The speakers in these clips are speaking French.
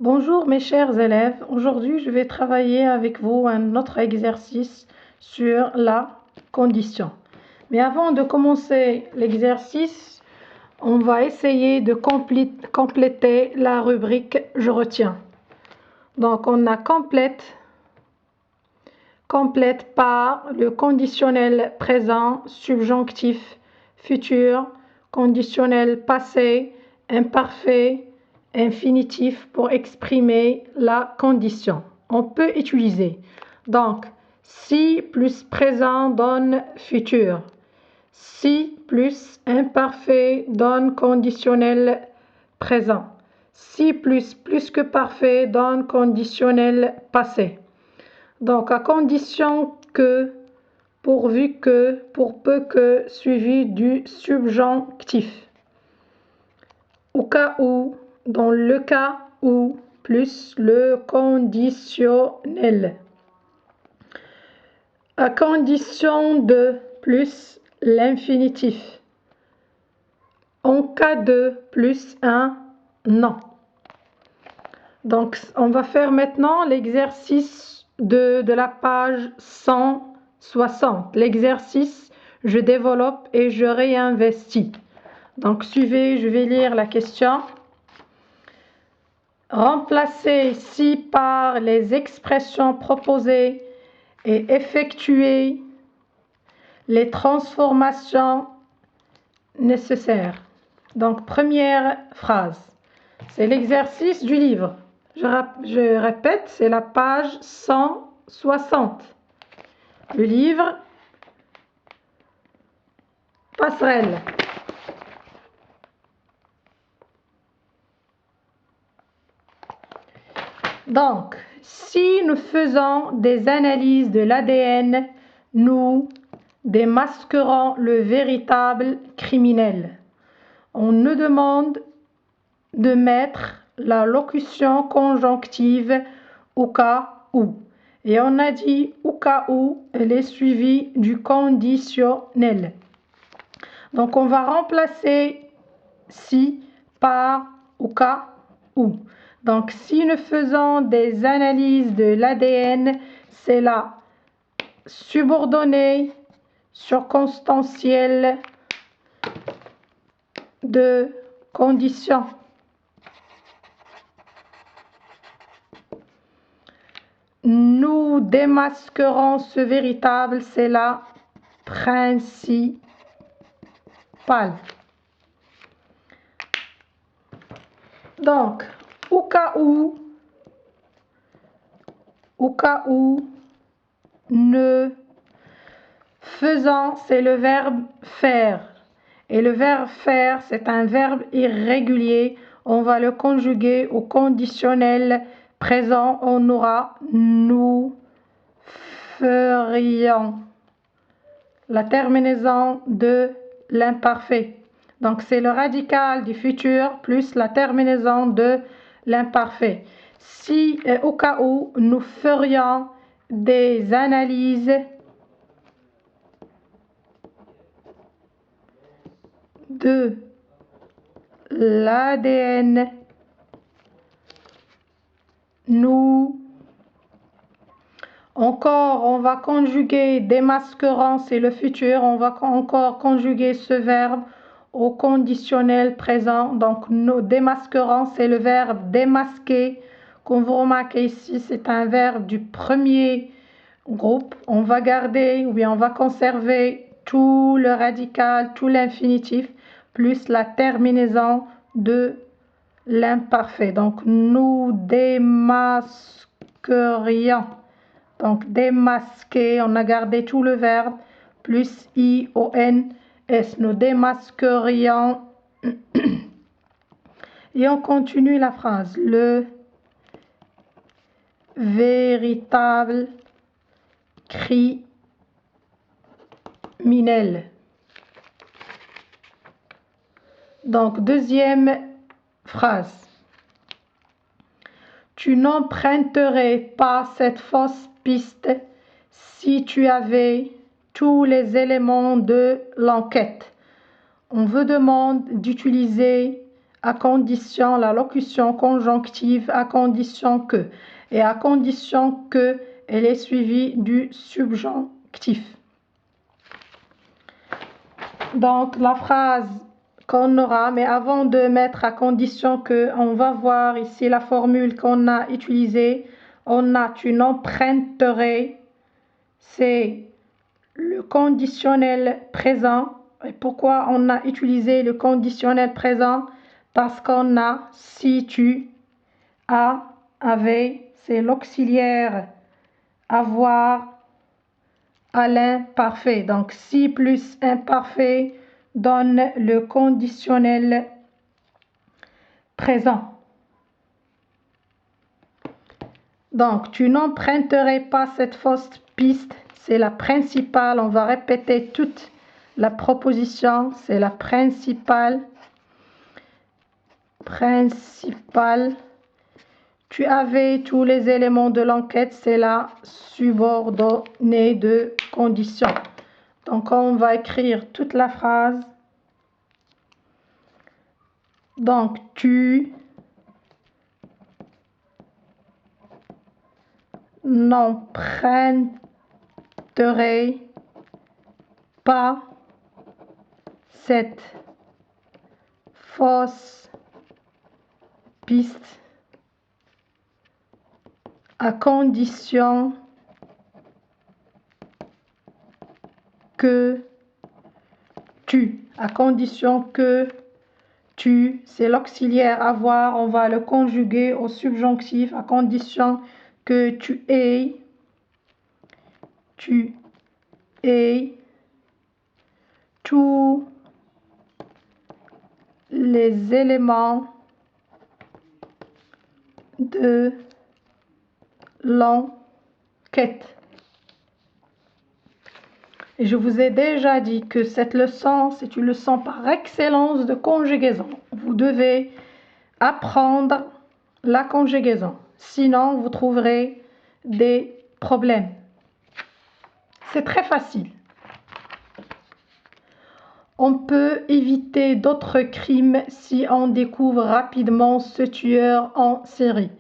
Bonjour mes chers élèves, aujourd'hui je vais travailler avec vous un autre exercice sur la condition. Mais avant de commencer l'exercice, on va essayer de compléter la rubrique « Je retiens ». Donc on a complète par le conditionnel présent, subjonctif, futur, conditionnel passé, imparfait, infinitif pour exprimer la condition. On peut utiliser donc si plus présent donne futur, si plus imparfait donne conditionnel présent, si plus que parfait donne conditionnel passé. Donc à condition que, pourvu que, pour peu que, suivi du subjonctif. Au cas où, dans le cas où, plus le conditionnel. À condition de, plus l'infinitif. En cas de, plus un non. Donc on va faire maintenant l'exercice de la page 160. L'exercice, je développe et je réinvestis. Donc suivez, je vais lire la question. Remplacez si par les expressions proposées et effectuez les transformations nécessaires. Donc première phrase, c'est l'exercice du livre. Je répète, c'est la page 160. Le livre, passerelle. Donc, si nous faisons des analyses de l'ADN, nous démasquerons le véritable criminel. On nous demande de mettre la locution conjonctive au cas où. Et on a dit au cas où, elle est suivie du conditionnel. Donc on va remplacer si par au cas où. Donc si nous faisons des analyses de l'ADN, c'est la subordonnée circonstancielle de condition. Nous démasquerons ce véritable, c'est la principale. Donc, au cas où, ne faisant, c'est le verbe faire. Et le verbe faire, c'est un verbe irrégulier. On va le conjuguer au conditionnel présent. On aura nous ferions. La terminaison de l'imparfait. Donc, c'est le radical du futur plus la terminaison de l'imparfait. Si, au cas où, nous ferions des analyses de l'ADN, on va conjuguer démasquerant, c'est le futur, on va encore conjuguer ce verbe au conditionnel présent. Donc, nous démasquerons, c'est le verbe démasquer. Comme vous remarquez ici, c'est un verbe du premier groupe. On va garder ou bien on va conserver tout le radical, tout l'infinitif, plus la terminaison de l'imparfait. Donc, nous démasquerions. Donc, démasquer, on a gardé tout le verbe, plus I-O-N-S. Nous démasquerions. Et on continue la phrase. Le véritable criminel. Donc, deuxième phrase. Tu n'emprunterais pas cette fausse piste si tu avais tous les éléments de l'enquête. On vous demande d'utiliser à condition la locution conjonctive à condition que, et à condition que elle est suivie du subjonctif. Donc la phrase qu'on aura, mais avant de mettre à condition que, on va voir ici la formule qu'on a utilisée. On a tu n'emprunterais, c'est le conditionnel présent. Et pourquoi on a utilisé le conditionnel présent? Parce qu'on a si tu as, avait, c'est l'auxiliaire avoir à l'imparfait. Donc si plus imparfait donne le conditionnel présent. Donc tu n'emprunterais pas cette fausse piste, c'est la principale. On va répéter toute la proposition, c'est la principale. Tu avais tous les éléments de l'enquête, c'est la subordonnée de condition. Donc on va écrire toute la phrase. Donc tu n'emprunterais pas cette fausse piste à condition que tu, c'est l'auxiliaire avoir, on va le conjuguer au subjonctif à condition que tu aies tous les éléments de l'enquête. Et je vous ai déjà dit que cette leçon, c'est une leçon par excellence de conjugaison. Vous devez apprendre la conjugaison. Sinon, vous trouverez des problèmes. C'est très facile. On peut éviter d'autres crimes si on découvre rapidement ce tueur en série.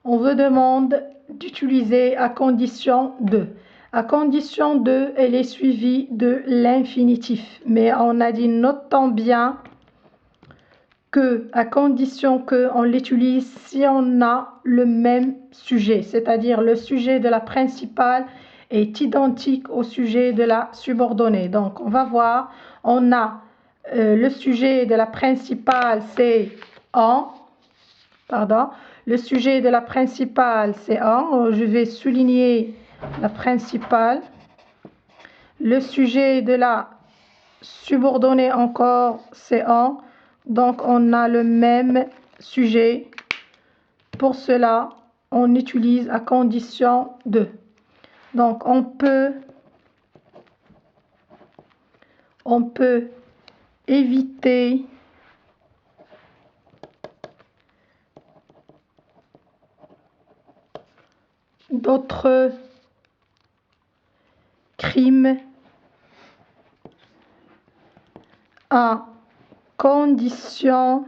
On vous demande d'utiliser à condition de. À condition de, elle est suivie de l'infinitif. Mais on a dit, notons bien que, à condition que, on l'utilise si on a le même sujet. C'est-à-dire le sujet de la principale est identique au sujet de la subordonnée. Donc, on va voir, on a le sujet de la principale, c'est en. Le sujet de la principale, c'est en. Je vais souligner la principale. Le sujet de la subordonnée encore, c'est en. Donc, on a le même sujet. Pour cela, on utilise à condition de. Donc, on peut éviter d'autres crimes à condition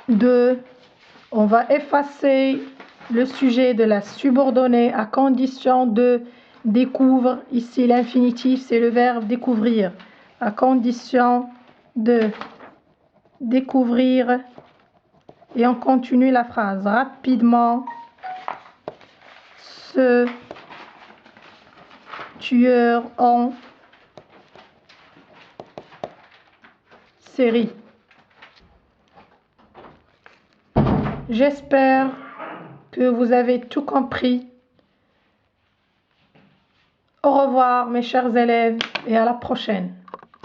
de, on va effacer le sujet de la subordonnée à condition de découvre. Ici, l'infinitif, c'est le verbe découvrir. À condition de découvrir. Et on continue la phrase rapidement. Ce tueur en série. J'espère que vous avez tout compris. Au revoir mes chers élèves et à la prochaine.